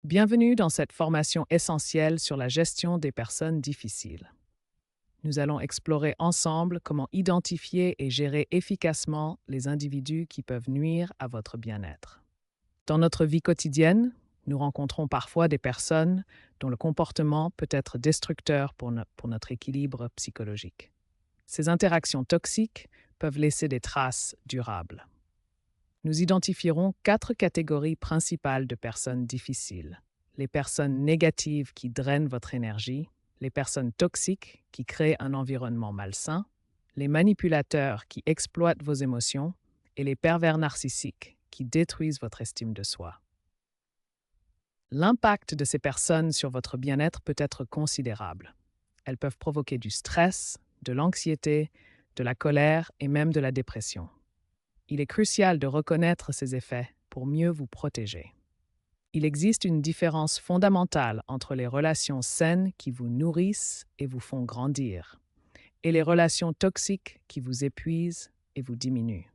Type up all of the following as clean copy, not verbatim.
Bienvenue dans cette formation essentielle sur la gestion des personnes difficiles. Nous allons explorer ensemble comment identifier et gérer efficacement les individus qui peuvent nuire à votre bien-être. Dans notre vie quotidienne, nous rencontrons parfois des personnes dont le comportement peut être destructeur pour notre équilibre psychologique. Ces interactions toxiques peuvent laisser des traces durables. Nous identifierons 4 catégories principales de personnes difficiles. Les personnes négatives qui drainent votre énergie, les personnes toxiques qui créent un environnement malsain, les manipulateurs qui exploitent vos émotions et les pervers narcissiques qui détruisent votre estime de soi. L'impact de ces personnes sur votre bien-être peut être considérable. Elles peuvent provoquer du stress, de l'anxiété, de la colère et même de la dépression. Il est crucial de reconnaître ces effets pour mieux vous protéger. Il existe une différence fondamentale entre les relations saines qui vous nourrissent et vous font grandir, et les relations toxiques qui vous épuisent et vous diminuent.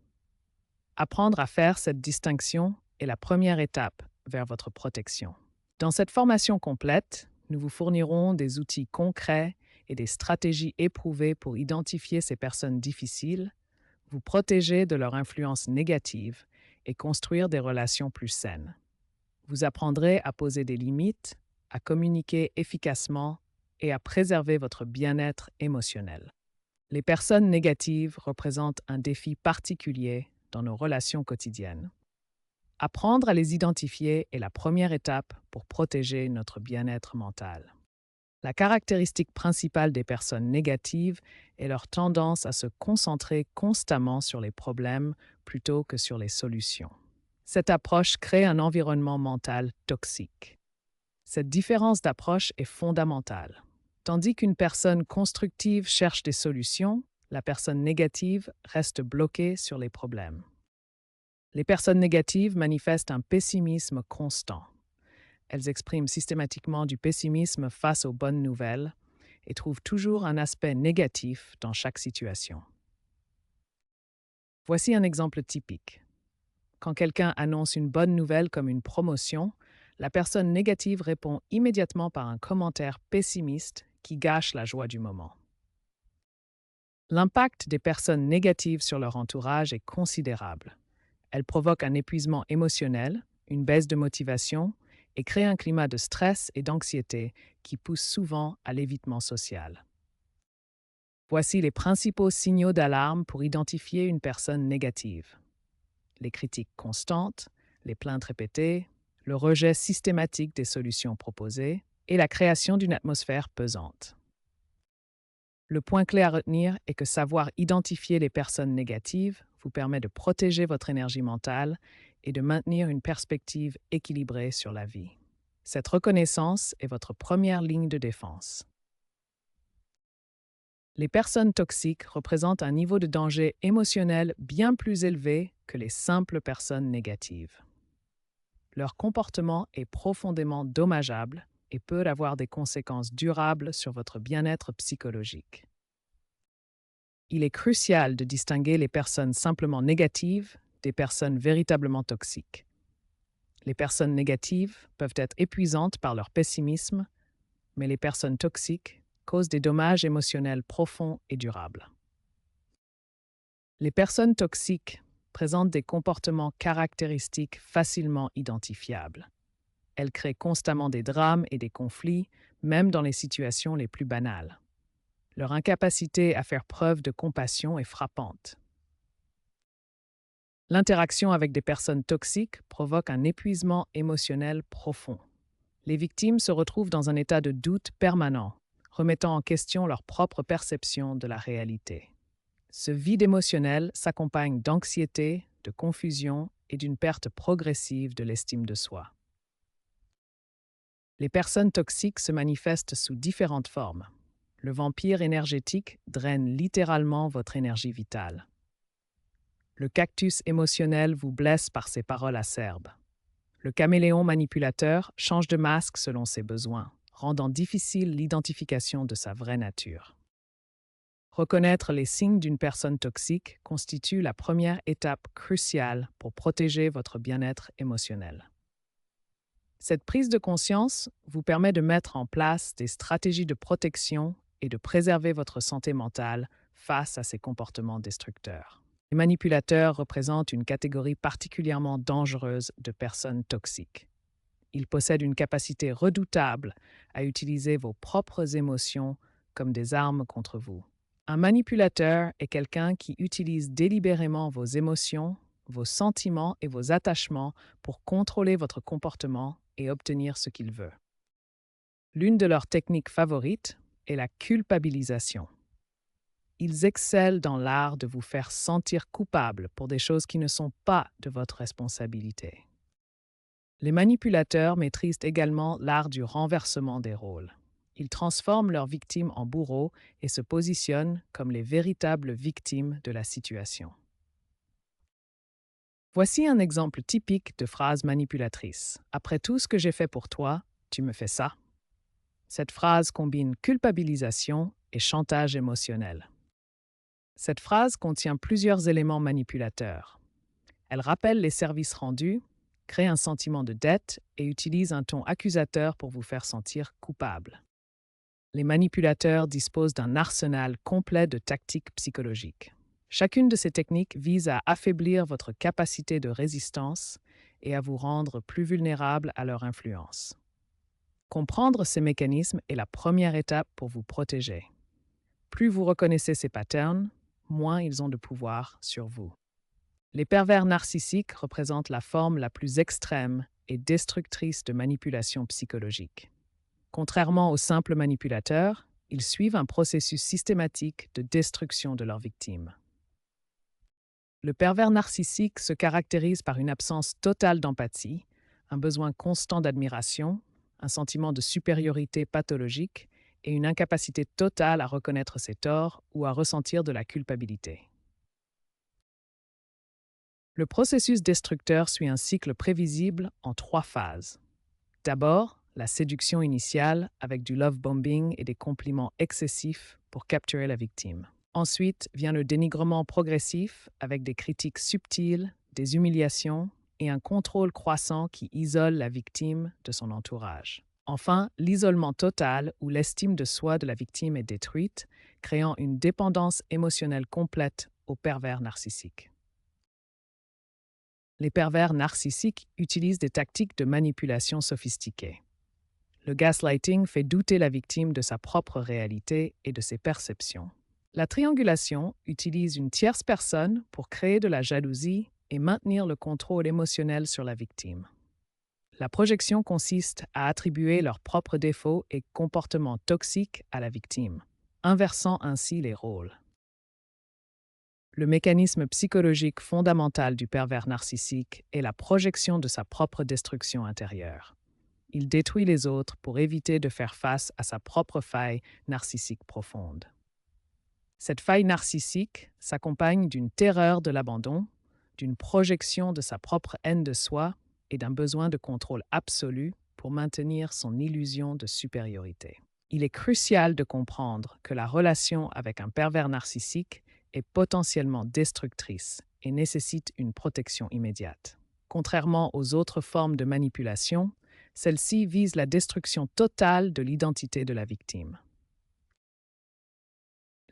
Apprendre à faire cette distinction est la première étape vers votre protection. Dans cette formation complète, nous vous fournirons des outils concrets et des stratégies éprouvées pour identifier ces personnes difficiles, vous protéger de leur influence négative et construire des relations plus saines. Vous apprendrez à poser des limites, à communiquer efficacement et à préserver votre bien-être émotionnel. Les personnes négatives représentent un défi particulier dans nos relations quotidiennes. Apprendre à les identifier est la première étape pour protéger notre bien-être mental. La caractéristique principale des personnes négatives est leur tendance à se concentrer constamment sur les problèmes plutôt que sur les solutions. Cette approche crée un environnement mental toxique. Cette différence d'approche est fondamentale. Tandis qu'une personne constructive cherche des solutions, la personne négative reste bloquée sur les problèmes. Les personnes négatives manifestent un pessimisme constant. Elles expriment systématiquement du pessimisme face aux bonnes nouvelles et trouvent toujours un aspect négatif dans chaque situation. Voici un exemple typique. Quand quelqu'un annonce une bonne nouvelle comme une promotion, la personne négative répond immédiatement par un commentaire pessimiste qui gâche la joie du moment. L'impact des personnes négatives sur leur entourage est considérable. Elles provoquent un épuisement émotionnel, une baisse de motivation et créent un climat de stress et d'anxiété qui pousse souvent à l'évitement social. Voici les principaux signaux d'alarme pour identifier une personne négative. Les critiques constantes, les plaintes répétées, le rejet systématique des solutions proposées et la création d'une atmosphère pesante. Le point clé à retenir est que savoir identifier les personnes négatives vous permet de protéger votre énergie mentale et de maintenir une perspective équilibrée sur la vie. Cette reconnaissance est votre première ligne de défense. Les personnes toxiques représentent un niveau de danger émotionnel bien plus élevé que les simples personnes négatives. Leur comportement est profondément dommageable et peut avoir des conséquences durables sur votre bien-être psychologique. Il est crucial de distinguer les personnes simplement négatives des personnes véritablement toxiques. Les personnes négatives peuvent être épuisantes par leur pessimisme, mais les personnes toxiques causent des dommages émotionnels profonds et durables. Les personnes toxiques présentent des comportements caractéristiques facilement identifiables. Elles créent constamment des drames et des conflits, même dans les situations les plus banales. Leur incapacité à faire preuve de compassion est frappante. L'interaction avec des personnes toxiques provoque un épuisement émotionnel profond. Les victimes se retrouvent dans un état de doute permanent, remettant en question leur propre perception de la réalité. Ce vide émotionnel s'accompagne d'anxiété, de confusion et d'une perte progressive de l'estime de soi. Les personnes toxiques se manifestent sous différentes formes. Le vampire énergétique draine littéralement votre énergie vitale. Le cactus émotionnel vous blesse par ses paroles acerbes. Le caméléon manipulateur change de masque selon ses besoins, rendant difficile l'identification de sa vraie nature. Reconnaître les signes d'une personne toxique constitue la première étape cruciale pour protéger votre bien-être émotionnel. Cette prise de conscience vous permet de mettre en place des stratégies de protection et de préserver votre santé mentale face à ces comportements destructeurs. Les manipulateurs représentent une catégorie particulièrement dangereuse de personnes toxiques. Ils possèdent une capacité redoutable à utiliser vos propres émotions comme des armes contre vous. Un manipulateur est quelqu'un qui utilise délibérément vos émotions, vos sentiments et vos attachements pour contrôler votre comportement et obtenir ce qu'il veut. L'une de leurs techniques favorites est la culpabilisation. Ils excellent dans l'art de vous faire sentir coupable pour des choses qui ne sont pas de votre responsabilité. Les manipulateurs maîtrisent également l'art du renversement des rôles. Ils transforment leurs victimes en bourreaux et se positionnent comme les véritables victimes de la situation. Voici un exemple typique de phrase manipulatrice. Après tout ce que j'ai fait pour toi, tu me fais ça. Cette phrase combine culpabilisation et chantage émotionnel. Cette phrase contient plusieurs éléments manipulateurs. Elle rappelle les services rendus, crée un sentiment de dette et utilise un ton accusateur pour vous faire sentir coupable. Les manipulateurs disposent d'un arsenal complet de tactiques psychologiques. Chacune de ces techniques vise à affaiblir votre capacité de résistance et à vous rendre plus vulnérable à leur influence. Comprendre ces mécanismes est la première étape pour vous protéger. Plus vous reconnaissez ces patterns, moins ils ont de pouvoir sur vous. Les pervers narcissiques représentent la forme la plus extrême et destructrice de manipulation psychologique. Contrairement aux simples manipulateurs, ils suivent un processus systématique de destruction de leurs victimes. Le pervers narcissique se caractérise par une absence totale d'empathie, un besoin constant d'admiration, un sentiment de supériorité pathologique et une incapacité totale à reconnaître ses torts ou à ressentir de la culpabilité. Le processus destructeur suit un cycle prévisible en 3 phases. D'abord, la séduction initiale avec du love bombing et des compliments excessifs pour capturer la victime. Ensuite vient le dénigrement progressif avec des critiques subtiles, des humiliations et un contrôle croissant qui isole la victime de son entourage. Enfin, l'isolement total où l'estime de soi de la victime est détruite, créant une dépendance émotionnelle complète au pervers narcissique. Les pervers narcissiques utilisent des tactiques de manipulation sophistiquées. Le gaslighting fait douter la victime de sa propre réalité et de ses perceptions. La triangulation utilise une tierce personne pour créer de la jalousie et maintenir le contrôle émotionnel sur la victime. La projection consiste à attribuer leurs propres défauts et comportements toxiques à la victime, inversant ainsi les rôles. Le mécanisme psychologique fondamental du pervers narcissique est la projection de sa propre destruction intérieure. Il détruit les autres pour éviter de faire face à sa propre faille narcissique profonde. Cette faille narcissique s'accompagne d'une terreur de l'abandon, d'une projection de sa propre haine de soi et d'un besoin de contrôle absolu pour maintenir son illusion de supériorité. Il est crucial de comprendre que la relation avec un pervers narcissique est potentiellement destructrice et nécessite une protection immédiate. Contrairement aux autres formes de manipulation, celle-ci vise la destruction totale de l'identité de la victime.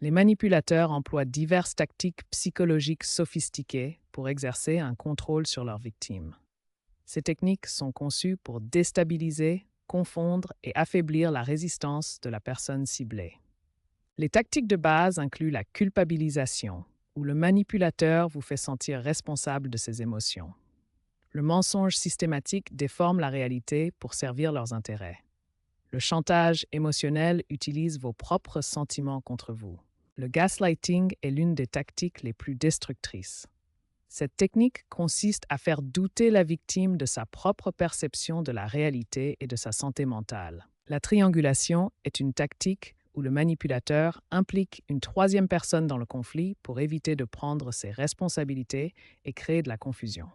Les manipulateurs emploient diverses tactiques psychologiques sophistiquées pour exercer un contrôle sur leurs victimes. Ces techniques sont conçues pour déstabiliser, confondre et affaiblir la résistance de la personne ciblée. Les tactiques de base incluent la culpabilisation, où le manipulateur vous fait sentir responsable de ses émotions. Le mensonge systématique déforme la réalité pour servir leurs intérêts. Le chantage émotionnel utilise vos propres sentiments contre vous. Le gaslighting est l'une des tactiques les plus destructrices. Cette technique consiste à faire douter la victime de sa propre perception de la réalité et de sa santé mentale. La triangulation est une tactique où le manipulateur implique une troisième personne dans le conflit pour éviter de prendre ses responsabilités et créer de la confusion.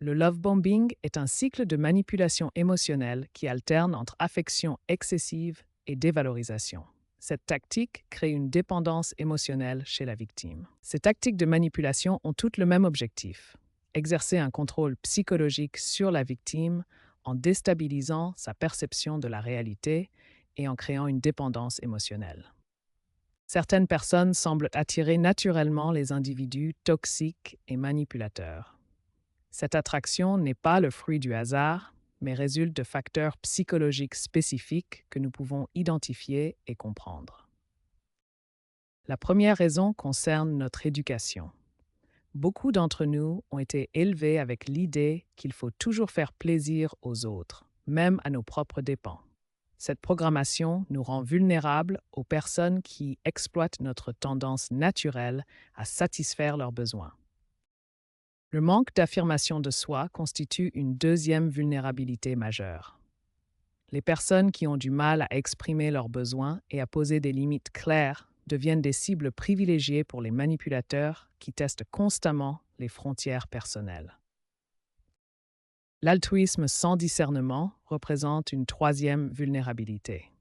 Le love bombing est un cycle de manipulation émotionnelle qui alterne entre affection excessive et dévalorisation. Cette tactique crée une dépendance émotionnelle chez la victime. Ces tactiques de manipulation ont toutes le même objectif: exercer un contrôle psychologique sur la victime en déstabilisant sa perception de la réalité et en créant une dépendance émotionnelle. Certaines personnes semblent attirer naturellement les individus toxiques et manipulateurs. Cette attraction n'est pas le fruit du hasard, mais résulte de facteurs psychologiques spécifiques que nous pouvons identifier et comprendre. La première raison concerne notre éducation. Beaucoup d'entre nous ont été élevés avec l'idée qu'il faut toujours faire plaisir aux autres, même à nos propres dépens. Cette programmation nous rend vulnérables aux personnes qui exploitent notre tendance naturelle à satisfaire leurs besoins. Le manque d'affirmation de soi constitue une deuxième vulnérabilité majeure. Les personnes qui ont du mal à exprimer leurs besoins et à poser des limites claires deviennent des cibles privilégiées pour les manipulateurs qui testent constamment les frontières personnelles. L'altruisme sans discernement représente une troisième vulnérabilité.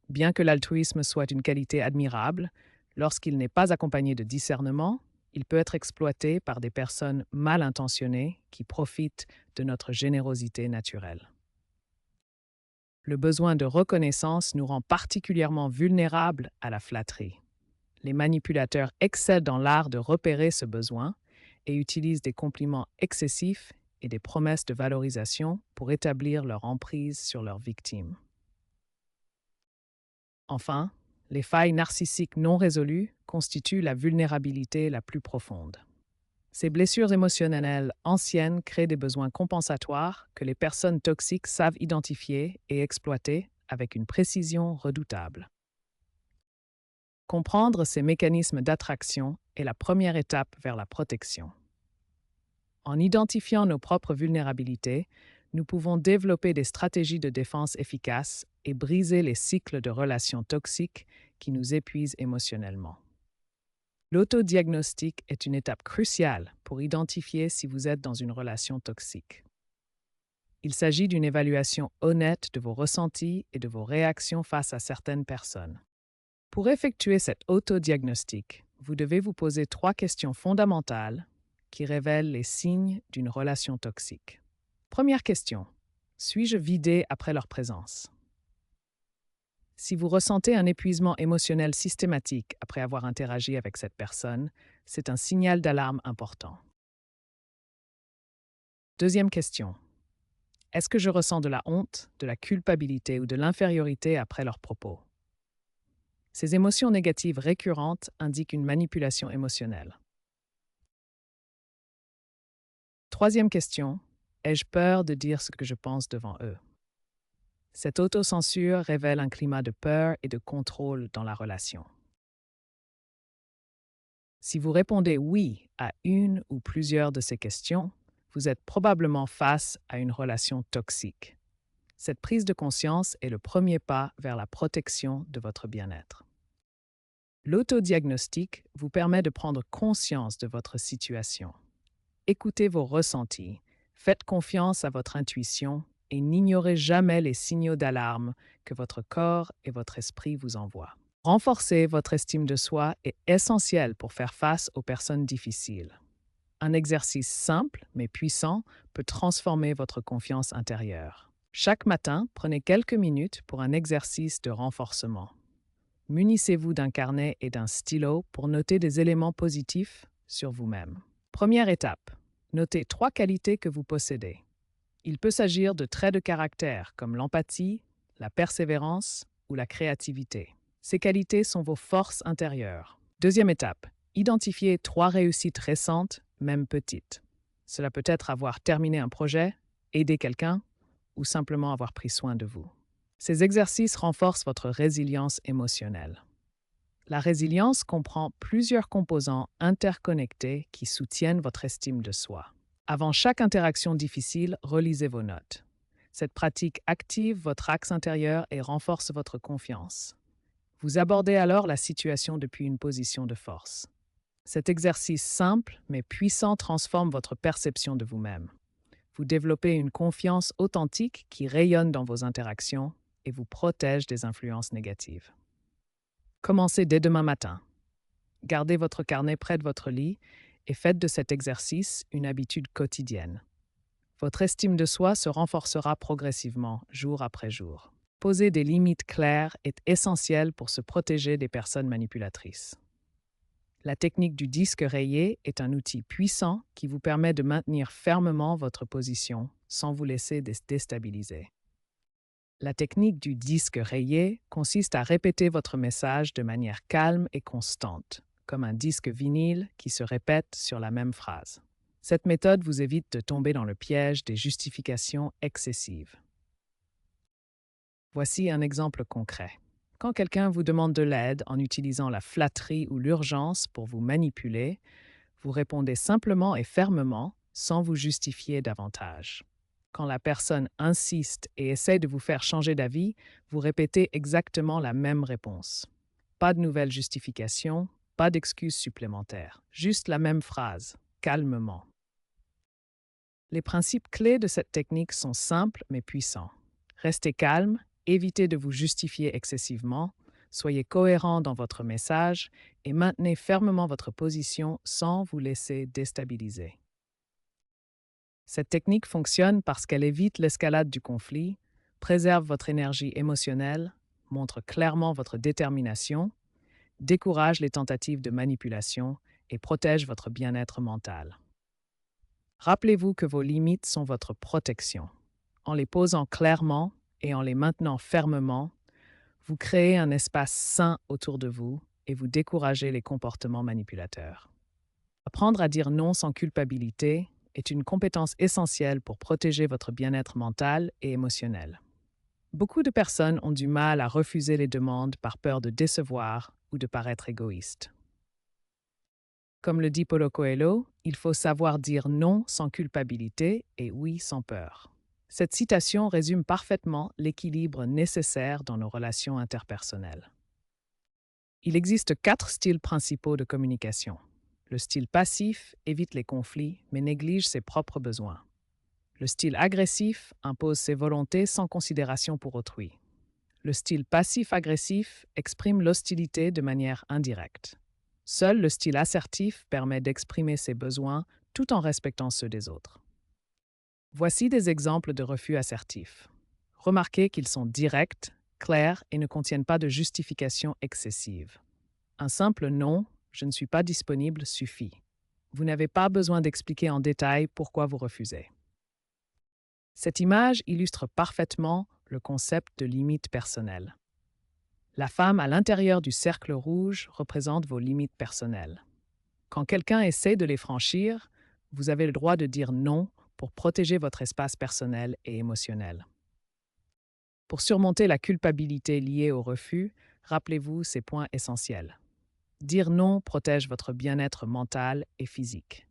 Bien que l'altruisme soit une qualité admirable, lorsqu'il n'est pas accompagné de discernement, il peut être exploité par des personnes mal intentionnées qui profitent de notre générosité naturelle. Le besoin de reconnaissance nous rend particulièrement vulnérables à la flatterie. Les manipulateurs excellent dans l'art de repérer ce besoin et utilisent des compliments excessifs et des promesses de valorisation pour établir leur emprise sur leurs victimes. Enfin, les failles narcissiques non résolues constituent la vulnérabilité la plus profonde. Ces blessures émotionnelles anciennes créent des besoins compensatoires que les personnes toxiques savent identifier et exploiter avec une précision redoutable. Comprendre ces mécanismes d'attraction est la première étape vers la protection. En identifiant nos propres vulnérabilités, nous pouvons développer des stratégies de défense efficaces et briser les cycles de relations toxiques qui nous épuisent émotionnellement. L'autodiagnostic est une étape cruciale pour identifier si vous êtes dans une relation toxique. Il s'agit d'une évaluation honnête de vos ressentis et de vos réactions face à certaines personnes. Pour effectuer cet autodiagnostic, vous devez vous poser 3 questions fondamentales qui révèlent les signes d'une relation toxique. Première question. Suis-je vidé après leur présence? Si vous ressentez un épuisement émotionnel systématique après avoir interagi avec cette personne, c'est un signal d'alarme important. Deuxième question. Est-ce que je ressens de la honte, de la culpabilité ou de l'infériorité après leurs propos? Ces émotions négatives récurrentes indiquent une manipulation émotionnelle. Troisième question. Ai-je peur de dire ce que je pense devant eux? Cette autocensure révèle un climat de peur et de contrôle dans la relation. Si vous répondez oui à une ou plusieurs de ces questions, vous êtes probablement face à une relation toxique. Cette prise de conscience est le premier pas vers la protection de votre bien-être. L'autodiagnostic vous permet de prendre conscience de votre situation. Écoutez vos ressentis, faites confiance à votre intuition et n'ignorez jamais les signaux d'alarme que votre corps et votre esprit vous envoient. Renforcer votre estime de soi est essentiel pour faire face aux personnes difficiles. Un exercice simple mais puissant peut transformer votre confiance intérieure. Chaque matin, prenez quelques minutes pour un exercice de renforcement. Munissez-vous d'un carnet et d'un stylo pour noter des éléments positifs sur vous-même. Première étape, notez 3 qualités que vous possédez. Il peut s'agir de traits de caractère comme l'empathie, la persévérance ou la créativité. Ces qualités sont vos forces intérieures. Deuxième étape, identifiez 3 réussites récentes, même petites. Cela peut être avoir terminé un projet, aider quelqu'un ou simplement avoir pris soin de vous. Ces exercices renforcent votre résilience émotionnelle. La résilience comprend plusieurs composants interconnectés qui soutiennent votre estime de soi. Avant chaque interaction difficile, relisez vos notes. Cette pratique active votre axe intérieur et renforce votre confiance. Vous abordez alors la situation depuis une position de force. Cet exercice simple mais puissant transforme votre perception de vous-même. Vous développez une confiance authentique qui rayonne dans vos interactions et vous protège des influences négatives. Commencez dès demain matin. Gardez votre carnet près de votre lit et faites de cet exercice une habitude quotidienne. Votre estime de soi se renforcera progressivement, jour après jour. Poser des limites claires est essentiel pour se protéger des personnes manipulatrices. La technique du disque rayé est un outil puissant qui vous permet de maintenir fermement votre position sans vous laisser déstabiliser. La technique du disque rayé consiste à répéter votre message de manière calme et constante, comme un disque vinyle qui se répète sur la même phrase. Cette méthode vous évite de tomber dans le piège des justifications excessives. Voici un exemple concret. Quand quelqu'un vous demande de l'aide en utilisant la flatterie ou l'urgence pour vous manipuler, vous répondez simplement et fermement sans vous justifier davantage. Quand la personne insiste et essaie de vous faire changer d'avis, vous répétez exactement la même réponse. Pas de nouvelles justifications, pas d'excuses supplémentaires, juste la même phrase, calmement. Les principes clés de cette technique sont simples mais puissants. Restez calme, évitez de vous justifier excessivement, soyez cohérent dans votre message et maintenez fermement votre position sans vous laisser déstabiliser. Cette technique fonctionne parce qu'elle évite l'escalade du conflit, préserve votre énergie émotionnelle, montre clairement votre détermination, décourage les tentatives de manipulation et protège votre bien-être mental. Rappelez-vous que vos limites sont votre protection. En les posant clairement et en les maintenant fermement, vous créez un espace sain autour de vous et vous découragez les comportements manipulateurs. Apprendre à dire non sans culpabilité est une compétence essentielle pour protéger votre bien-être mental et émotionnel. Beaucoup de personnes ont du mal à refuser les demandes par peur de décevoir ou de paraître égoïste. Comme le dit Paulo Coelho, il faut savoir dire non sans culpabilité et oui sans peur. Cette citation résume parfaitement l'équilibre nécessaire dans nos relations interpersonnelles. Il existe 4 styles principaux de communication. Le style passif évite les conflits mais néglige ses propres besoins. Le style agressif impose ses volontés sans considération pour autrui. Le style passif-agressif exprime l'hostilité de manière indirecte. Seul le style assertif permet d'exprimer ses besoins tout en respectant ceux des autres. Voici des exemples de refus assertifs. Remarquez qu'ils sont directs, clairs et ne contiennent pas de justification excessive. Un simple non, je ne suis pas disponible suffit. Vous n'avez pas besoin d'expliquer en détail pourquoi vous refusez. Cette image illustre parfaitement le concept de limite personnelle. La femme à l'intérieur du cercle rouge représente vos limites personnelles. Quand quelqu'un essaie de les franchir, vous avez le droit de dire non pour protéger votre espace personnel et émotionnel. Pour surmonter la culpabilité liée au refus, rappelez-vous ces points essentiels. Dire non protège votre bien-être mental et physique.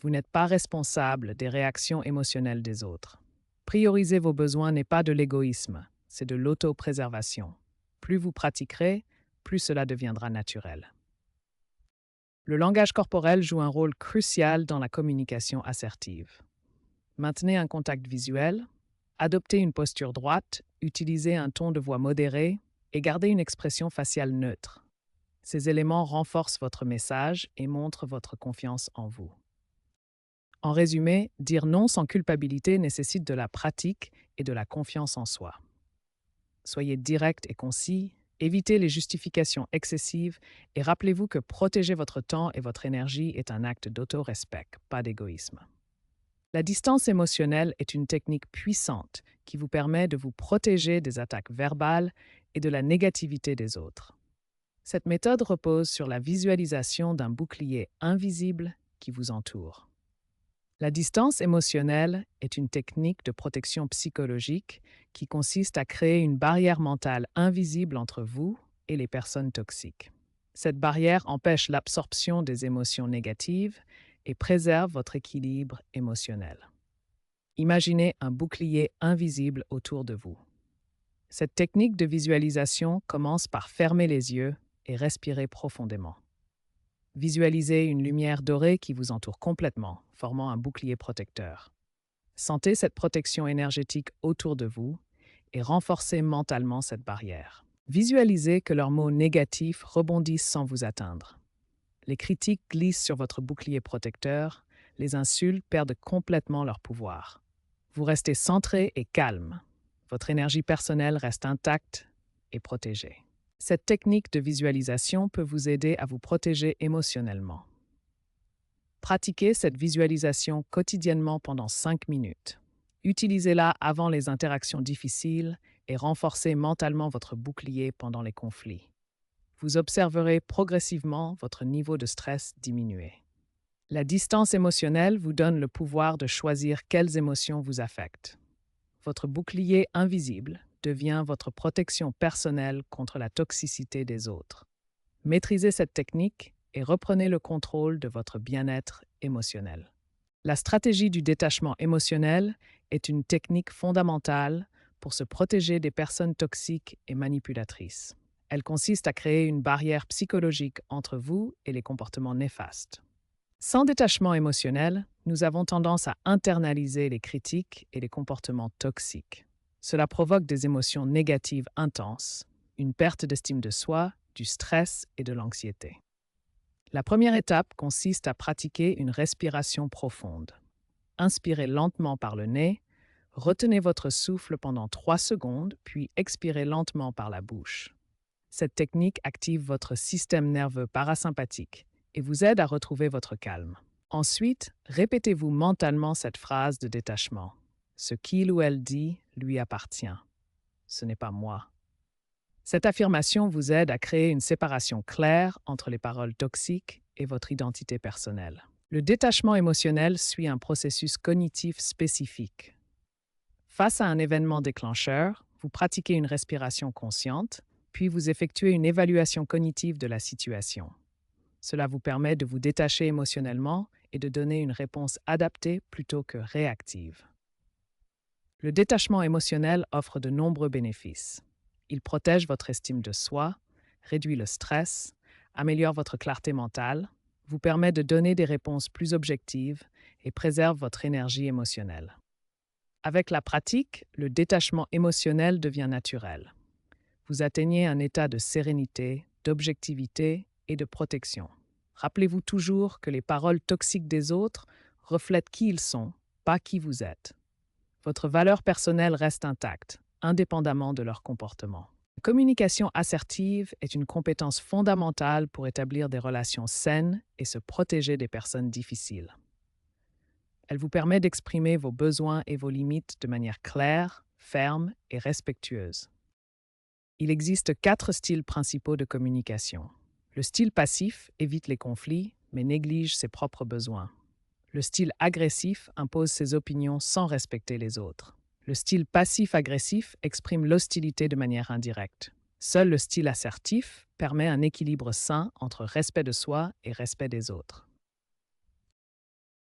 Vous n'êtes pas responsable des réactions émotionnelles des autres. Prioriser vos besoins n'est pas de l'égoïsme, c'est de l'autopréservation. Plus vous pratiquerez, plus cela deviendra naturel. Le langage corporel joue un rôle crucial dans la communication assertive. Maintenez un contact visuel, adoptez une posture droite, utilisez un ton de voix modéré et gardez une expression faciale neutre. Ces éléments renforcent votre message et montrent votre confiance en vous. En résumé, dire non sans culpabilité nécessite de la pratique et de la confiance en soi. Soyez direct et concis, évitez les justifications excessives et rappelez-vous que protéger votre temps et votre énergie est un acte d'auto-respect, pas d'égoïsme. La distance émotionnelle est une technique puissante qui vous permet de vous protéger des attaques verbales et de la négativité des autres. Cette méthode repose sur la visualisation d'un bouclier invisible qui vous entoure. La distance émotionnelle est une technique de protection psychologique qui consiste à créer une barrière mentale invisible entre vous et les personnes toxiques. Cette barrière empêche l'absorption des émotions négatives et préserve votre équilibre émotionnel. Imaginez un bouclier invisible autour de vous. Cette technique de visualisation commence par fermer les yeux et respirer profondément. Visualisez une lumière dorée qui vous entoure complètement, formant un bouclier protecteur. Sentez cette protection énergétique autour de vous et renforcez mentalement cette barrière. Visualisez que leurs mots négatifs rebondissent sans vous atteindre. Les critiques glissent sur votre bouclier protecteur, les insultes perdent complètement leur pouvoir. Vous restez centré et calme. Votre énergie personnelle reste intacte et protégée. Cette technique de visualisation peut vous aider à vous protéger émotionnellement. Pratiquez cette visualisation quotidiennement pendant 5 minutes. Utilisez-la avant les interactions difficiles et renforcez mentalement votre bouclier pendant les conflits. Vous observerez progressivement votre niveau de stress diminuer. La distance émotionnelle vous donne le pouvoir de choisir quelles émotions vous affectent. Votre bouclier invisible devient votre protection personnelle contre la toxicité des autres. Maîtrisez cette technique et reprenez le contrôle de votre bien-être émotionnel. La stratégie du détachement émotionnel est une technique fondamentale pour se protéger des personnes toxiques et manipulatrices. Elle consiste à créer une barrière psychologique entre vous et les comportements néfastes. Sans détachement émotionnel, nous avons tendance à internaliser les critiques et les comportements toxiques. Cela provoque des émotions négatives intenses, une perte d'estime de soi, du stress et de l'anxiété. La première étape consiste à pratiquer une respiration profonde. Inspirez lentement par le nez, retenez votre souffle pendant 3 secondes, puis expirez lentement par la bouche. Cette technique active votre système nerveux parasympathique et vous aide à retrouver votre calme. Ensuite, répétez-vous mentalement cette phrase de détachement. Ce qu'il ou elle dit lui appartient. Ce n'est pas moi. Cette affirmation vous aide à créer une séparation claire entre les paroles toxiques et votre identité personnelle. Le détachement émotionnel suit un processus cognitif spécifique. Face à un événement déclencheur, vous pratiquez une respiration consciente, puis vous effectuez une évaluation cognitive de la situation. Cela vous permet de vous détacher émotionnellement et de donner une réponse adaptée plutôt que réactive. Le détachement émotionnel offre de nombreux bénéfices. Il protège votre estime de soi, réduit le stress, améliore votre clarté mentale, vous permet de donner des réponses plus objectives et préserve votre énergie émotionnelle. Avec la pratique, le détachement émotionnel devient naturel. Vous atteignez un état de sérénité, d'objectivité et de protection. Rappelez-vous toujours que les paroles toxiques des autres reflètent qui ils sont, pas qui vous êtes. Votre valeur personnelle reste intacte, indépendamment de leur comportement. La communication assertive est une compétence fondamentale pour établir des relations saines et se protéger des personnes difficiles. Elle vous permet d'exprimer vos besoins et vos limites de manière claire, ferme et respectueuse. Il existe 4 styles principaux de communication. Le style passif évite les conflits, mais néglige ses propres besoins. Le style agressif impose ses opinions sans respecter les autres. Le style passif-agressif exprime l'hostilité de manière indirecte. Seul le style assertif permet un équilibre sain entre respect de soi et respect des autres.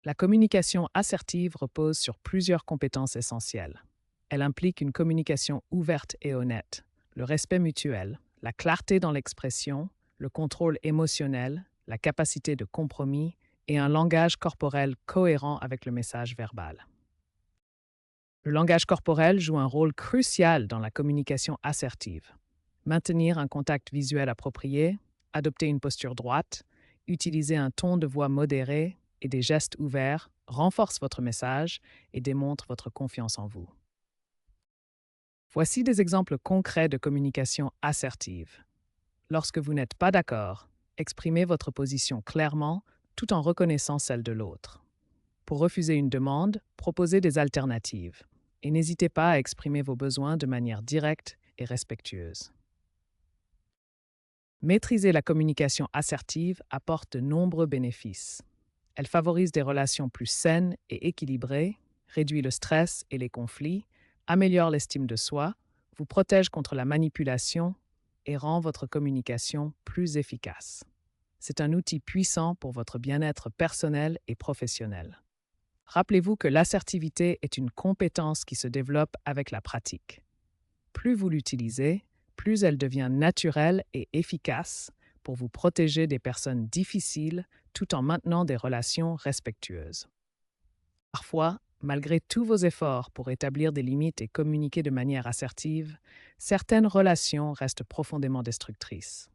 La communication assertive repose sur plusieurs compétences essentielles. Elle implique une communication ouverte et honnête, le respect mutuel, la clarté dans l'expression, le contrôle émotionnel, la capacité de compromis et un langage corporel cohérent avec le message verbal. Le langage corporel joue un rôle crucial dans la communication assertive. Maintenir un contact visuel approprié, adopter une posture droite, utiliser un ton de voix modéré et des gestes ouverts renforce votre message et démontre votre confiance en vous. Voici des exemples concrets de communication assertive. Lorsque vous n'êtes pas d'accord, exprimez votre position clairement tout en reconnaissant celle de l'autre. Pour refuser une demande, proposez des alternatives et n'hésitez pas à exprimer vos besoins de manière directe et respectueuse. Maîtriser la communication assertive apporte de nombreux bénéfices. Elle favorise des relations plus saines et équilibrées, réduit le stress et les conflits, améliore l'estime de soi, vous protège contre la manipulation et rend votre communication plus efficace. C'est un outil puissant pour votre bien-être personnel et professionnel. Rappelez-vous que l'assertivité est une compétence qui se développe avec la pratique. Plus vous l'utilisez, plus elle devient naturelle et efficace pour vous protéger des personnes difficiles tout en maintenant des relations respectueuses. Parfois, malgré tous vos efforts pour établir des limites et communiquer de manière assertive, certaines relations restent profondément destructrices.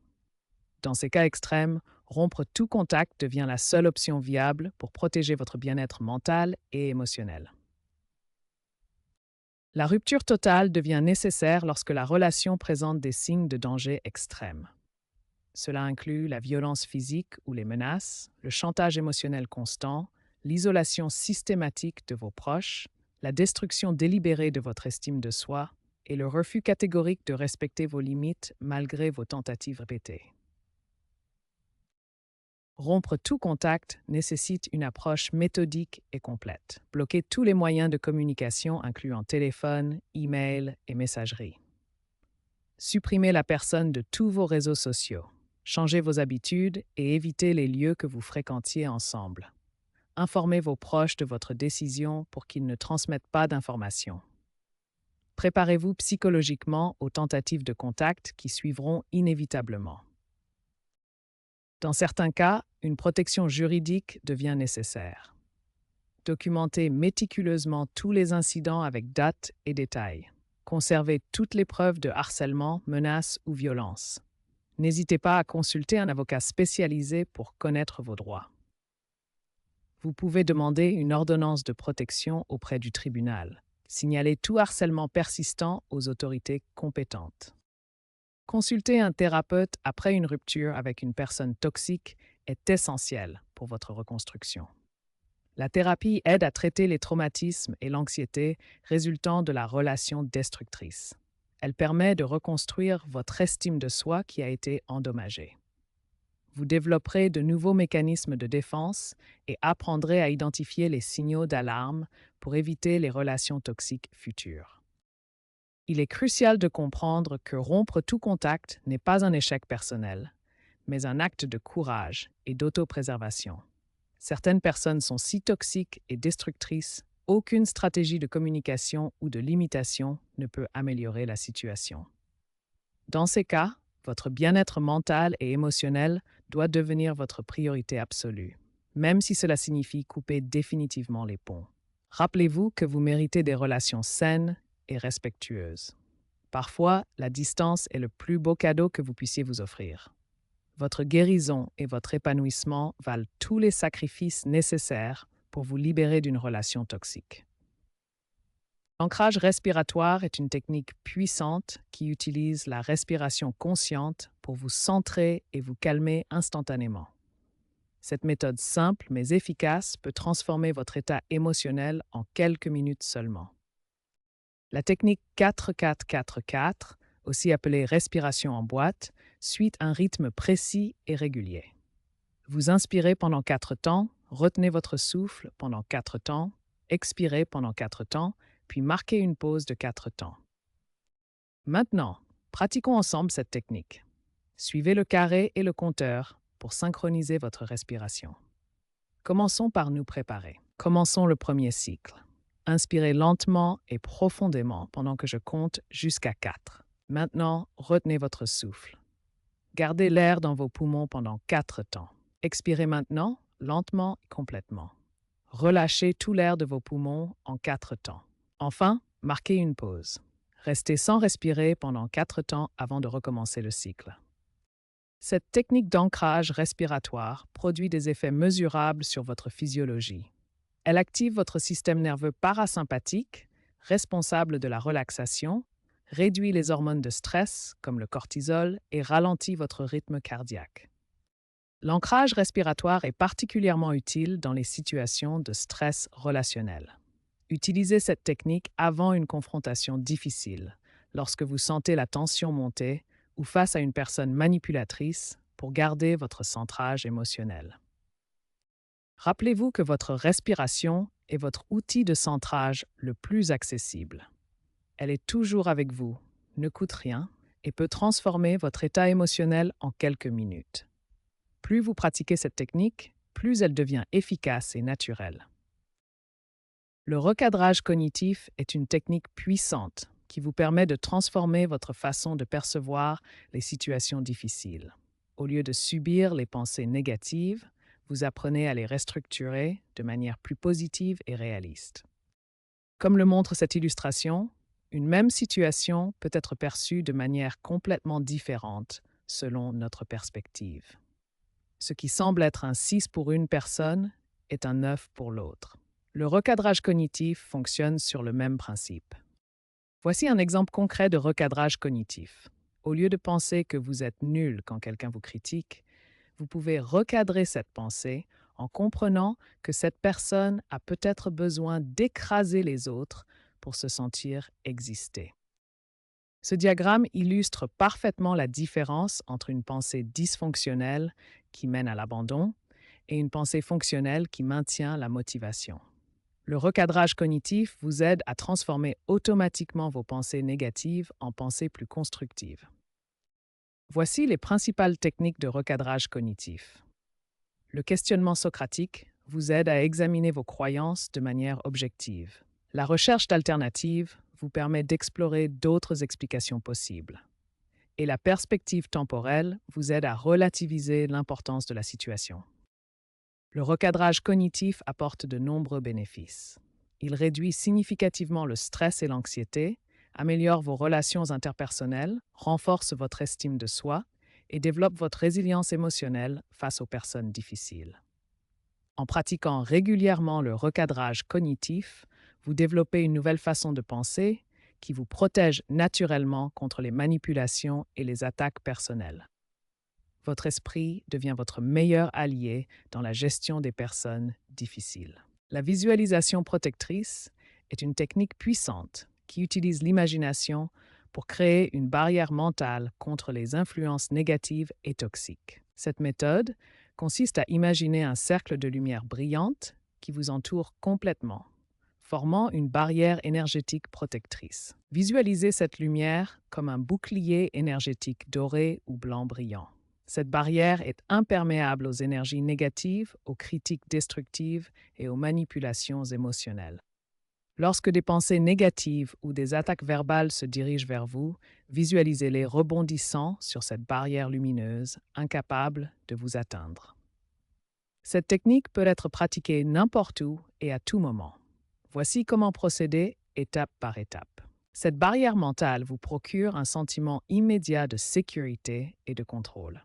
Dans ces cas extrêmes, rompre tout contact devient la seule option viable pour protéger votre bien-être mental et émotionnel. La rupture totale devient nécessaire lorsque la relation présente des signes de danger extrême. Cela inclut la violence physique ou les menaces, le chantage émotionnel constant, l'isolation systématique de vos proches, la destruction délibérée de votre estime de soi et le refus catégorique de respecter vos limites malgré vos tentatives répétées. Rompre tout contact nécessite une approche méthodique et complète. Bloquez tous les moyens de communication incluant téléphone, email et messagerie. Supprimez la personne de tous vos réseaux sociaux. Changez vos habitudes et évitez les lieux que vous fréquentiez ensemble. Informez vos proches de votre décision pour qu'ils ne transmettent pas d'informations. Préparez-vous psychologiquement aux tentatives de contact qui suivront inévitablement. Dans certains cas, une protection juridique devient nécessaire. Documentez méticuleusement tous les incidents avec date et détails. Conservez toutes les preuves de harcèlement, menaces ou violence. N'hésitez pas à consulter un avocat spécialisé pour connaître vos droits. Vous pouvez demander une ordonnance de protection auprès du tribunal. Signalez tout harcèlement persistant aux autorités compétentes. Consulter un thérapeute après une rupture avec une personne toxique est essentiel pour votre reconstruction. La thérapie aide à traiter les traumatismes et l'anxiété résultant de la relation destructrice. Elle permet de reconstruire votre estime de soi qui a été endommagée. Vous développerez de nouveaux mécanismes de défense et apprendrez à identifier les signaux d'alarme pour éviter les relations toxiques futures. Il est crucial de comprendre que rompre tout contact n'est pas un échec personnel, mais un acte de courage et d'autopréservation. Certaines personnes sont si toxiques et destructrices, aucune stratégie de communication ou de limitation ne peut améliorer la situation. Dans ces cas, votre bien-être mental et émotionnel doit devenir votre priorité absolue, même si cela signifie couper définitivement les ponts. Rappelez-vous que vous méritez des relations saines et respectueuses. Parfois, la distance est le plus beau cadeau que vous puissiez vous offrir. Votre guérison et votre épanouissement valent tous les sacrifices nécessaires pour vous libérer d'une relation toxique. L'ancrage respiratoire est une technique puissante qui utilise la respiration consciente pour vous centrer et vous calmer instantanément. Cette méthode simple mais efficace peut transformer votre état émotionnel en quelques minutes seulement. La technique 4-4-4-4, aussi appelée respiration en boîte, suit un rythme précis et régulier. Vous inspirez pendant 4 temps, retenez votre souffle pendant 4 temps, expirez pendant 4 temps, puis marquez une pause de 4 temps. Maintenant, pratiquons ensemble cette technique. Suivez le carré et le compteur pour synchroniser votre respiration. Commençons par nous préparer. Commençons le premier cycle. Inspirez lentement et profondément pendant que je compte jusqu'à 4. Maintenant, retenez votre souffle. Gardez l'air dans vos poumons pendant 4 temps. Expirez maintenant, lentement et complètement. Relâchez tout l'air de vos poumons en 4 temps. Enfin, marquez une pause. Restez sans respirer pendant 4 temps avant de recommencer le cycle. Cette technique d'ancrage respiratoire produit des effets mesurables sur votre physiologie. Elle active votre système nerveux parasympathique, responsable de la relaxation, réduit les hormones de stress, comme le cortisol, et ralentit votre rythme cardiaque. L'ancrage respiratoire est particulièrement utile dans les situations de stress relationnel. Utilisez cette technique avant une confrontation difficile, lorsque vous sentez la tension monter ou face à une personne manipulatrice pour garder votre centrage émotionnel. Rappelez-vous que votre respiration est votre outil de centrage le plus accessible. Elle est toujours avec vous, ne coûte rien et peut transformer votre état émotionnel en quelques minutes. Plus vous pratiquez cette technique, plus elle devient efficace et naturelle. Le recadrage cognitif est une technique puissante qui vous permet de transformer votre façon de percevoir les situations difficiles. Au lieu de subir les pensées négatives, vous apprenez à les restructurer de manière plus positive et réaliste. Comme le montre cette illustration, une même situation peut être perçue de manière complètement différente selon notre perspective. Ce qui semble être un 6 pour une personne est un 9 pour l'autre. Le recadrage cognitif fonctionne sur le même principe. Voici un exemple concret de recadrage cognitif. Au lieu de penser que vous êtes nul quand quelqu'un vous critique, vous pouvez recadrer cette pensée en comprenant que cette personne a peut-être besoin d'écraser les autres pour se sentir exister. Ce diagramme illustre parfaitement la différence entre une pensée dysfonctionnelle qui mène à l'abandon et une pensée fonctionnelle qui maintient la motivation. Le recadrage cognitif vous aide à transformer automatiquement vos pensées négatives en pensées plus constructives. Voici les principales techniques de recadrage cognitif. Le questionnement socratique vous aide à examiner vos croyances de manière objective. La recherche d'alternatives vous permet d'explorer d'autres explications possibles. Et la perspective temporelle vous aide à relativiser l'importance de la situation. Le recadrage cognitif apporte de nombreux bénéfices. Il réduit significativement le stress et l'anxiété, améliore vos relations interpersonnelles, renforce votre estime de soi et développe votre résilience émotionnelle face aux personnes difficiles. En pratiquant régulièrement le recadrage cognitif, vous développez une nouvelle façon de penser qui vous protège naturellement contre les manipulations et les attaques personnelles. Votre esprit devient votre meilleur allié dans la gestion des personnes difficiles. La visualisation protectrice est une technique puissante qui utilise l'imagination pour créer une barrière mentale contre les influences négatives et toxiques. Cette méthode consiste à imaginer un cercle de lumière brillante qui vous entoure complètement, formant une barrière énergétique protectrice. Visualisez cette lumière comme un bouclier énergétique doré ou blanc brillant. Cette barrière est imperméable aux énergies négatives, aux critiques destructives et aux manipulations émotionnelles. Lorsque des pensées négatives ou des attaques verbales se dirigent vers vous, visualisez-les rebondissant sur cette barrière lumineuse, incapable de vous atteindre. Cette technique peut être pratiquée n'importe où et à tout moment. Voici comment procéder étape par étape. Cette barrière mentale vous procure un sentiment immédiat de sécurité et de contrôle.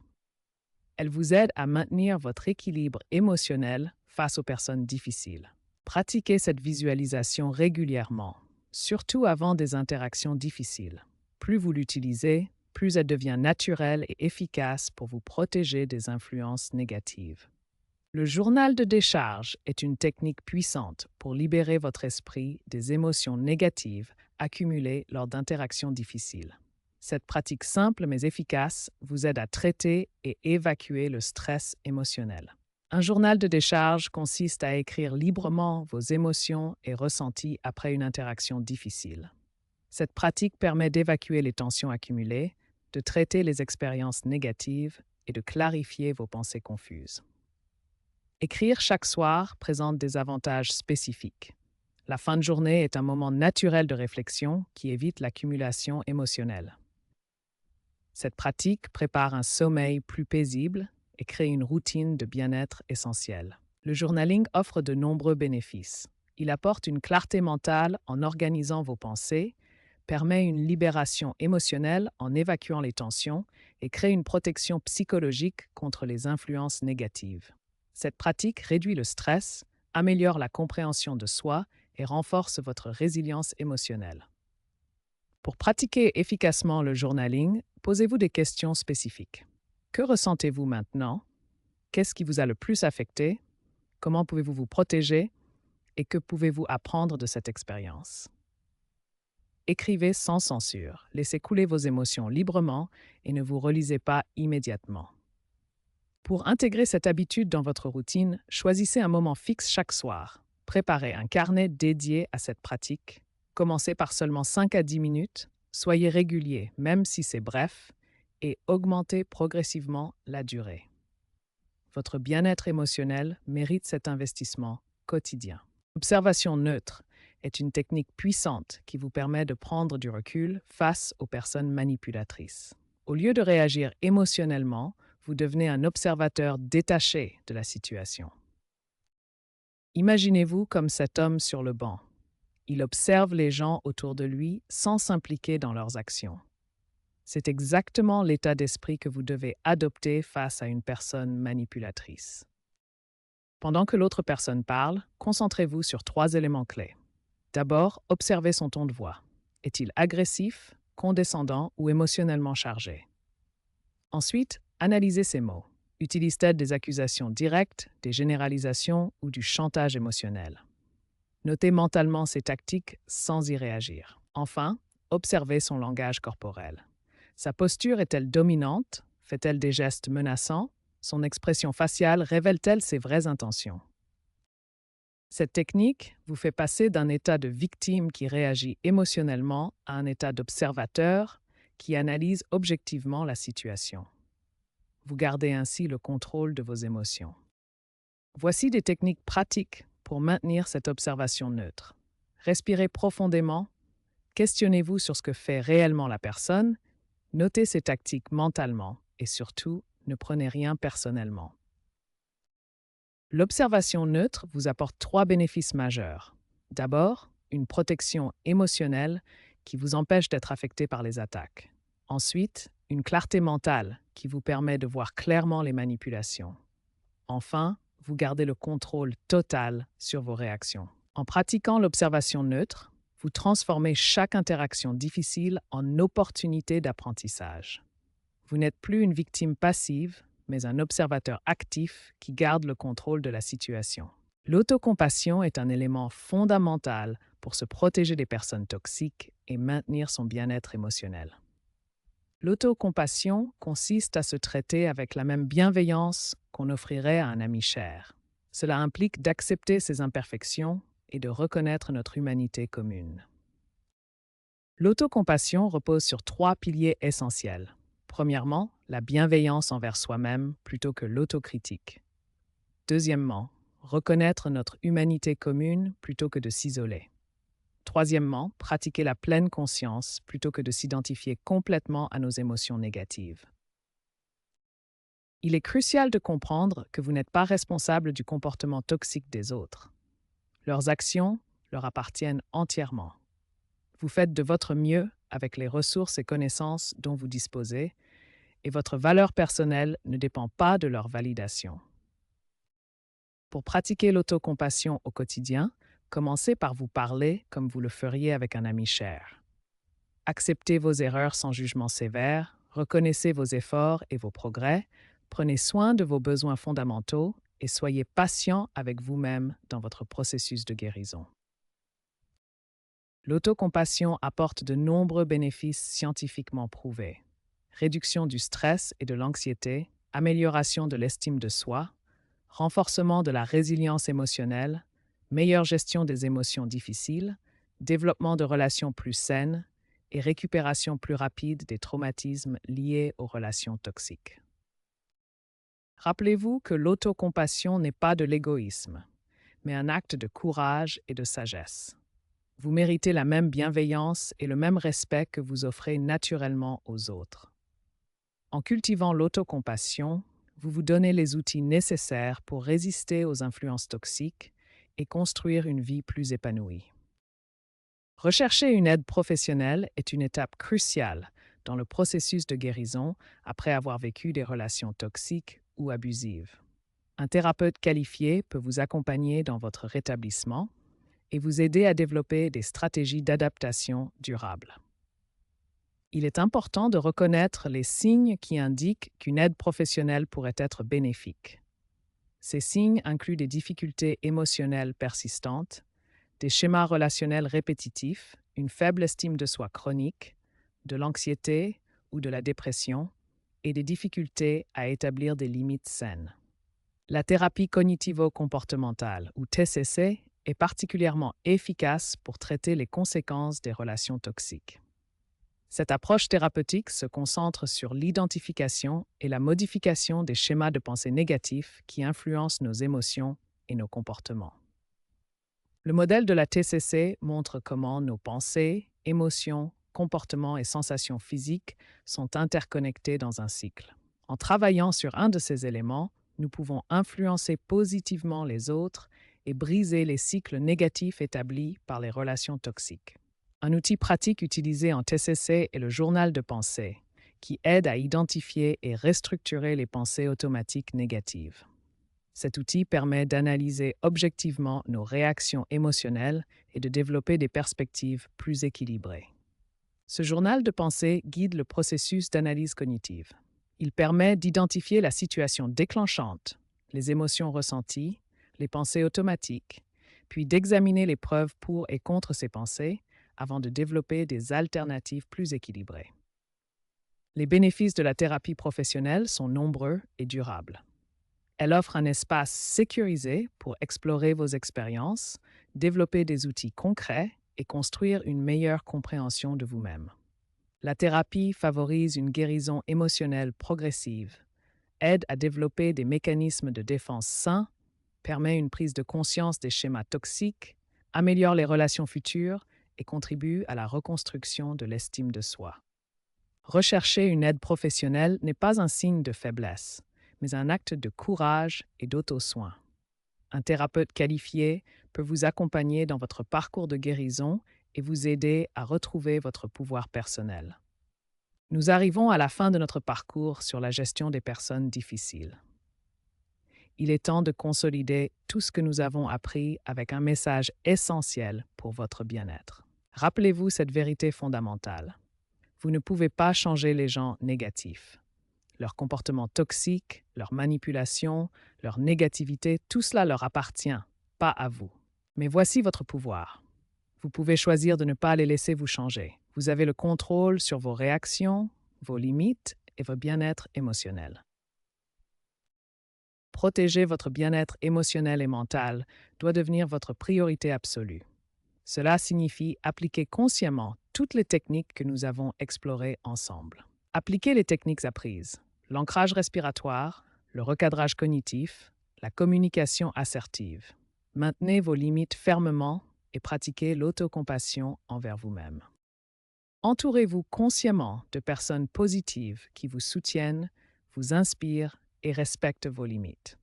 Elle vous aide à maintenir votre équilibre émotionnel face aux personnes difficiles. Pratiquez cette visualisation régulièrement, surtout avant des interactions difficiles. Plus vous l'utilisez, plus elle devient naturelle et efficace pour vous protéger des influences négatives. Le journal de décharge est une technique puissante pour libérer votre esprit des émotions négatives accumulées lors d'interactions difficiles. Cette pratique simple mais efficace vous aide à traiter et évacuer le stress émotionnel. Un journal de décharge consiste à écrire librement vos émotions et ressentis après une interaction difficile. Cette pratique permet d'évacuer les tensions accumulées, de traiter les expériences négatives et de clarifier vos pensées confuses. Écrire chaque soir présente des avantages spécifiques. La fin de journée est un moment naturel de réflexion qui évite l'accumulation émotionnelle. Cette pratique prépare un sommeil plus paisible et crée une routine de bien-être essentielle. Le journaling offre de nombreux bénéfices. Il apporte une clarté mentale en organisant vos pensées, permet une libération émotionnelle en évacuant les tensions et crée une protection psychologique contre les influences négatives. Cette pratique réduit le stress, améliore la compréhension de soi et renforce votre résilience émotionnelle. Pour pratiquer efficacement le journaling, posez-vous des questions spécifiques. Que ressentez-vous maintenant? Qu'est-ce qui vous a le plus affecté? Comment pouvez-vous vous protéger? Et que pouvez-vous apprendre de cette expérience? Écrivez sans censure, laissez couler vos émotions librement et ne vous relisez pas immédiatement. Pour intégrer cette habitude dans votre routine, choisissez un moment fixe chaque soir. Préparez un carnet dédié à cette pratique. Commencez par seulement 5 à 10 minutes. Soyez régulier, même si c'est bref, et augmentez progressivement la durée. Votre bien-être émotionnel mérite cet investissement quotidien. L'observation neutre est une technique puissante qui vous permet de prendre du recul face aux personnes manipulatrices. Au lieu de réagir émotionnellement, vous devenez un observateur détaché de la situation. Imaginez-vous comme cet homme sur le banc. Il observe les gens autour de lui sans s'impliquer dans leurs actions. C'est exactement l'état d'esprit que vous devez adopter face à une personne manipulatrice. Pendant que l'autre personne parle, concentrez-vous sur 3 éléments clés. D'abord, observez son ton de voix. Est-il agressif, condescendant ou émotionnellement chargé? Ensuite, analysez ces mots. Utilise-t-elle des accusations directes, des généralisations ou du chantage émotionnel? Notez mentalement ces tactiques sans y réagir. Enfin, observez son langage corporel. Sa posture est-elle dominante? Fait-elle des gestes menaçants? Son expression faciale révèle-t-elle ses vraies intentions? Cette technique vous fait passer d'un état de victime qui réagit émotionnellement à un état d'observateur qui analyse objectivement la situation. Vous gardez ainsi le contrôle de vos émotions. Voici des techniques pratiques pour maintenir cette observation neutre. Respirez profondément, questionnez-vous sur ce que fait réellement la personne, notez ces tactiques mentalement et surtout, ne prenez rien personnellement. L'observation neutre vous apporte 3 bénéfices majeurs. D'abord, une protection émotionnelle qui vous empêche d'être affecté par les attaques. Ensuite, une clarté mentale qui vous permet de voir clairement les manipulations. Enfin, vous gardez le contrôle total sur vos réactions. En pratiquant l'observation neutre, vous transformez chaque interaction difficile en opportunité d'apprentissage. Vous n'êtes plus une victime passive, mais un observateur actif qui garde le contrôle de la situation. L'autocompassion est un élément fondamental pour se protéger des personnes toxiques et maintenir son bien-être émotionnel. L'autocompassion consiste à se traiter avec la même bienveillance qu'on offrirait à un ami cher. Cela implique d'accepter ses imperfections et de reconnaître notre humanité commune. L'autocompassion repose sur 3 piliers essentiels. Premièrement, la bienveillance envers soi-même plutôt que l'autocritique. Deuxièmement, reconnaître notre humanité commune plutôt que de s'isoler. Troisièmement, pratiquer la pleine conscience plutôt que de s'identifier complètement à nos émotions négatives. Il est crucial de comprendre que vous n'êtes pas responsable du comportement toxique des autres. Leurs actions leur appartiennent entièrement. Vous faites de votre mieux avec les ressources et connaissances dont vous disposez, et votre valeur personnelle ne dépend pas de leur validation. Pour pratiquer l'autocompassion au quotidien, commencez par vous parler comme vous le feriez avec un ami cher. Acceptez vos erreurs sans jugement sévère, reconnaissez vos efforts et vos progrès, prenez soin de vos besoins fondamentaux et soyez patient avec vous-même dans votre processus de guérison. L'autocompassion apporte de nombreux bénéfices scientifiquement prouvés. Réduction du stress et de l'anxiété, amélioration de l'estime de soi, renforcement de la résilience émotionnelle, meilleure gestion des émotions difficiles, développement de relations plus saines et récupération plus rapide des traumatismes liés aux relations toxiques. Rappelez-vous que l'autocompassion n'est pas de l'égoïsme, mais un acte de courage et de sagesse. Vous méritez la même bienveillance et le même respect que vous offrez naturellement aux autres. En cultivant l'autocompassion, vous vous donnez les outils nécessaires pour résister aux influences toxiques et construire une vie plus épanouie. Rechercher une aide professionnelle est une étape cruciale dans le processus de guérison après avoir vécu des relations toxiques ou abusives. Un thérapeute qualifié peut vous accompagner dans votre rétablissement et vous aider à développer des stratégies d'adaptation durables. Il est important de reconnaître les signes qui indiquent qu'une aide professionnelle pourrait être bénéfique. Ces signes incluent des difficultés émotionnelles persistantes, des schémas relationnels répétitifs, une faible estime de soi chronique, de l'anxiété ou de la dépression, et des difficultés à établir des limites saines. La thérapie cognitivo-comportementale, ou TCC, est particulièrement efficace pour traiter les conséquences des relations toxiques. Cette approche thérapeutique se concentre sur l'identification et la modification des schémas de pensée négatifs qui influencent nos émotions et nos comportements. Le modèle de la TCC montre comment nos pensées, émotions, comportements et sensations physiques sont interconnectés dans un cycle. En travaillant sur un de ces éléments, nous pouvons influencer positivement les autres et briser les cycles négatifs établis par les relations toxiques. Un outil pratique utilisé en TCC est le journal de pensée, qui aide à identifier et restructurer les pensées automatiques négatives. Cet outil permet d'analyser objectivement nos réactions émotionnelles et de développer des perspectives plus équilibrées. Ce journal de pensée guide le processus d'analyse cognitive. Il permet d'identifier la situation déclenchante, les émotions ressenties, les pensées automatiques, puis d'examiner les preuves pour et contre ces pensées avant de développer des alternatives plus équilibrées. Les bénéfices de la thérapie professionnelle sont nombreux et durables. Elle offre un espace sécurisé pour explorer vos expériences, développer des outils concrets et construire une meilleure compréhension de vous-même. La thérapie favorise une guérison émotionnelle progressive, aide à développer des mécanismes de défense sains, permet une prise de conscience des schémas toxiques, améliore les relations futures et contribue à la reconstruction de l'estime de soi. Rechercher une aide professionnelle n'est pas un signe de faiblesse, mais un acte de courage et d'auto-soin. Un thérapeute qualifié peut vous accompagner dans votre parcours de guérison et vous aider à retrouver votre pouvoir personnel. Nous arrivons à la fin de notre parcours sur la gestion des personnes difficiles. Il est temps de consolider tout ce que nous avons appris avec un message essentiel pour votre bien-être. Rappelez-vous cette vérité fondamentale. Vous ne pouvez pas changer les gens négatifs. Leur comportement toxique, leur manipulation, leur négativité, tout cela leur appartient, pas à vous. Mais voici votre pouvoir. Vous pouvez choisir de ne pas les laisser vous changer. Vous avez le contrôle sur vos réactions, vos limites et votre bien-être émotionnel. Protéger votre bien-être émotionnel et mental doit devenir votre priorité absolue. Cela signifie appliquer consciemment toutes les techniques que nous avons explorées ensemble. Appliquez les techniques apprises, l'ancrage respiratoire, le recadrage cognitif, la communication assertive. Maintenez vos limites fermement et pratiquez l'autocompassion envers vous-même. Entourez-vous consciemment de personnes positives qui vous soutiennent, vous inspirent et respectent vos limites.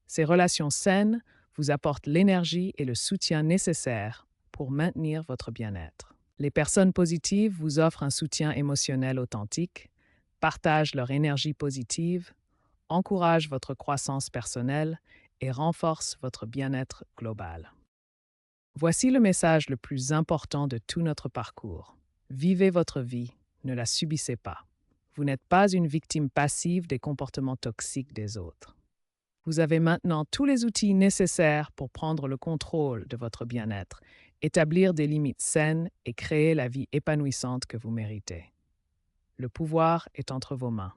Ces relations saines vous apportent l'énergie et le soutien nécessaires pour maintenir votre bien-être. Les personnes positives vous offrent un soutien émotionnel authentique, partagent leur énergie positive, encouragent votre croissance personnelle et renforcent votre bien-être global. Voici le message le plus important de tout notre parcours. Vivez votre vie, ne la subissez pas. Vous n'êtes pas une victime passive des comportements toxiques des autres. Vous avez maintenant tous les outils nécessaires pour prendre le contrôle de votre bien-être, établir des limites saines et créer la vie épanouissante que vous méritez. Le pouvoir est entre vos mains.